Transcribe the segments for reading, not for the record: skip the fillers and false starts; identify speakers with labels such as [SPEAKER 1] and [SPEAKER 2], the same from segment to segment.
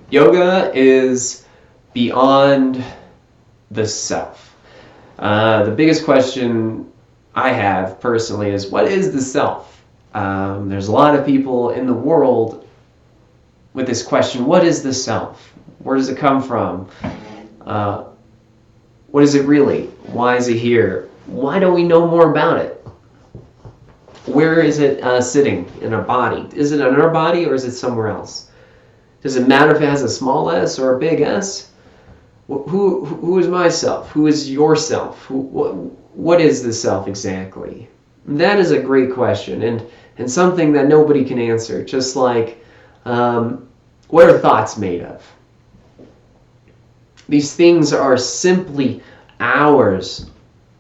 [SPEAKER 1] Yoga is beyond the self. The biggest question I have personally is, what is the self? There's a lot of people in the world with this question, what is the self? Where does it come from? Uh, what is it really? Why is it here? Why don't we know more about it? Where is it sitting in our body? Is it in our body or is it somewhere else? Does it matter if it has a small s or a big S? Who is myself? Who is yourself? What is the self exactly? That is a great question, and something that nobody can answer. Just like, what are thoughts made of? These things are simply ours,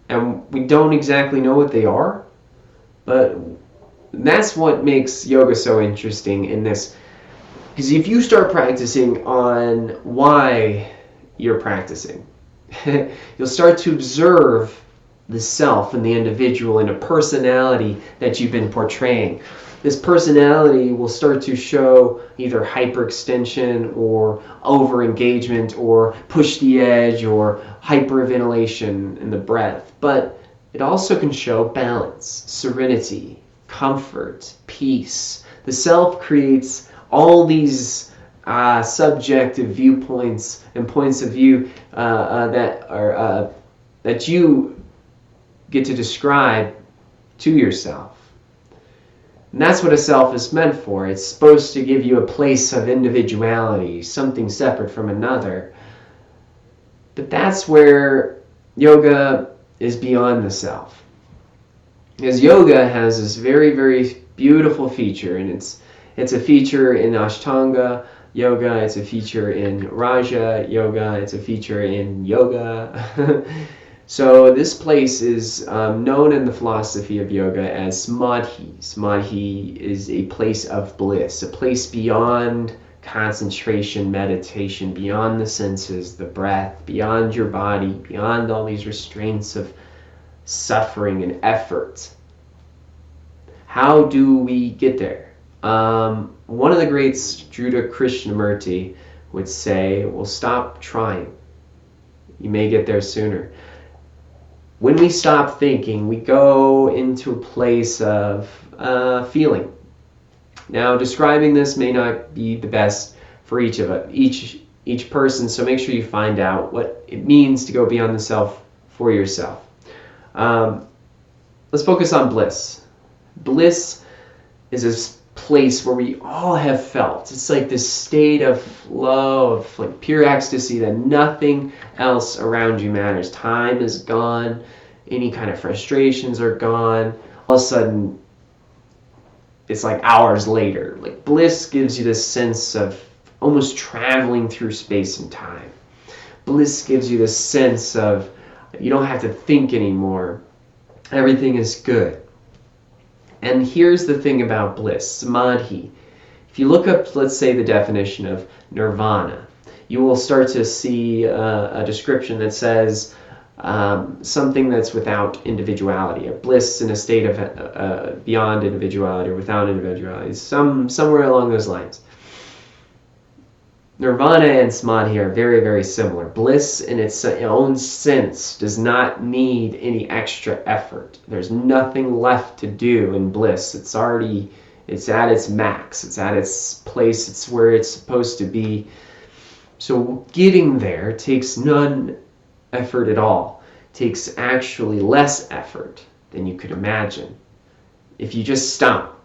[SPEAKER 1] and we don't exactly know what they are. But that's what makes yoga so interesting in this. Because if you start practicing on why you're practicing, you'll start to observe the self and the individual and a personality that you've been portraying. This personality will start to show either hyperextension or over-engagement or push the edge or hyperventilation in the breath. But it also can show balance, serenity, comfort, peace. The self creates all these subjective viewpoints and points of view that you get to describe to yourself. And that's what a self is meant for. It's supposed to give you a place of individuality, something separate from another. But that's where yoga is beyond the self. Because yoga has this very, very beautiful feature, and it's a feature in Ashtanga yoga, it's a feature in Raja yoga, it's a feature in yoga. So this place is known in the philosophy of yoga as Samadhi. Samadhi is a place of bliss, a place beyond concentration, meditation, beyond the senses, the breath, beyond your body, beyond all these restraints of suffering and effort. How do we get there? One of the greats, Judha Krishnamurti, would say, well, stop trying. You may get there sooner. When we stop thinking, we go into a place of feeling. Now, describing this may not be the best for each of us, each person, so make sure you find out what it means to go beyond the self for yourself. Let's focus on bliss. Bliss is this place where we all have felt. It's like this state of flow, of like pure ecstasy, that nothing else around you matters. Time is gone. Any kind of frustrations are gone. All of a sudden, it's like hours later. Like bliss gives you this sense of almost traveling through space and time. Bliss gives you this sense of you don't have to think anymore. Everything is good. And here's the thing about bliss, samadhi. If you look up, let's say, the definition of nirvana, you will start to see a description that says something that's without individuality, a bliss in a state of beyond individuality or without individuality, somewhere along those lines. Nirvana and samadhi are very, very similar. Bliss in its own sense does not need any extra effort. There's nothing left to do in bliss. It's at its max. It's at its place. It's where it's supposed to be. So getting there takes none effort at all. It takes actually less effort than you could imagine. If you just stop,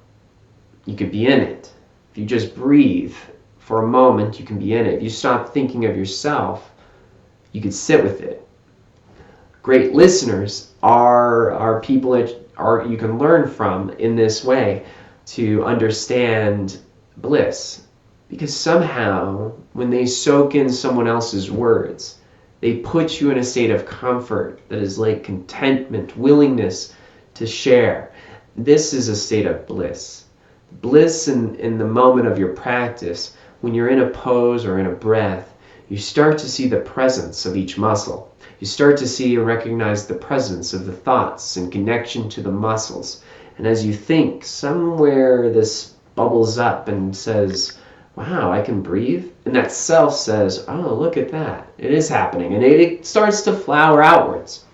[SPEAKER 1] you could be in it. If you just breathe for a moment, you can be in it. If you stop thinking of yourself, you could sit with it. Great listeners are people that you can learn from in this way to understand bliss. Because somehow, when they soak in someone else's words, they put you in a state of comfort that is like contentment, willingness to share. This is a state of bliss. Bliss in the moment of your practice, when you're in a pose or in a breath, you start to see the presence of each muscle. You start to see and recognize the presence of the thoughts and connection to the muscles. And as you think, somewhere this bubbles up and says, wow, I can breathe. And that self says, oh, look at that. It is happening. And it starts to flower outwards.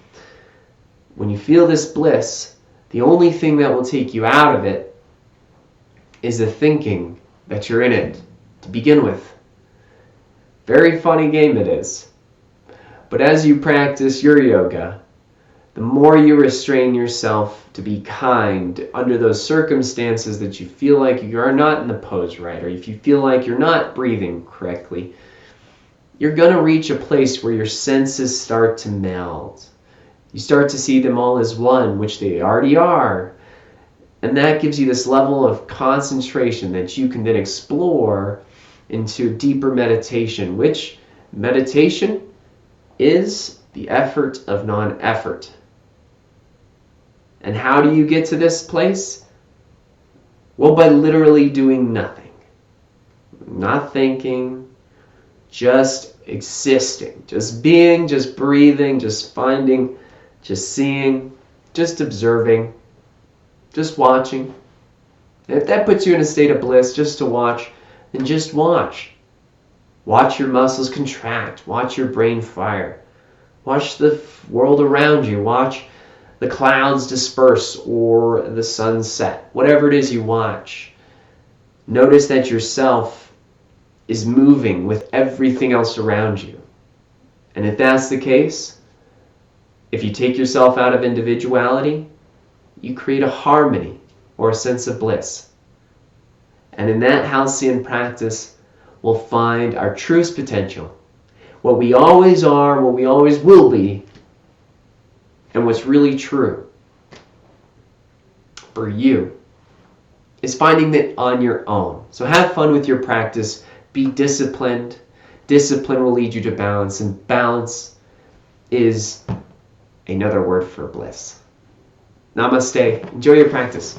[SPEAKER 1] When you feel this bliss, the only thing that will take you out of it is the thinking that you're in it to begin with. Very funny game it is. But as you practice your yoga, the more you restrain yourself to be kind under those circumstances that you feel like you are not in the pose right, or if you feel like you're not breathing correctly, you're going to reach a place where your senses start to meld. You start to see them all as one, which they already are. And that gives you this level of concentration that you can then explore into deeper meditation, which meditation is the effort of non-effort. And how do you get to this place? Well, by literally doing nothing. Not thinking, just existing, just being, just breathing, just finding, just seeing, just observing, just watching. And if that puts you in a state of bliss just to watch, then just watch. Watch your muscles contract. Watch your brain fire. Watch the world around you. Watch the clouds disperse or the sun set. Whatever it is you watch. Notice that yourself is moving with everything else around you. And if that's the case, if you take yourself out of individuality, you create a harmony or a sense of bliss. And in that halcyon practice, we'll find our truest potential. What we always are, what we always will be, and what's really true for you is finding that on your own. So have fun with your practice. Be disciplined. Discipline will lead you to balance, and balance is another word for bliss. Namaste. Enjoy your practice.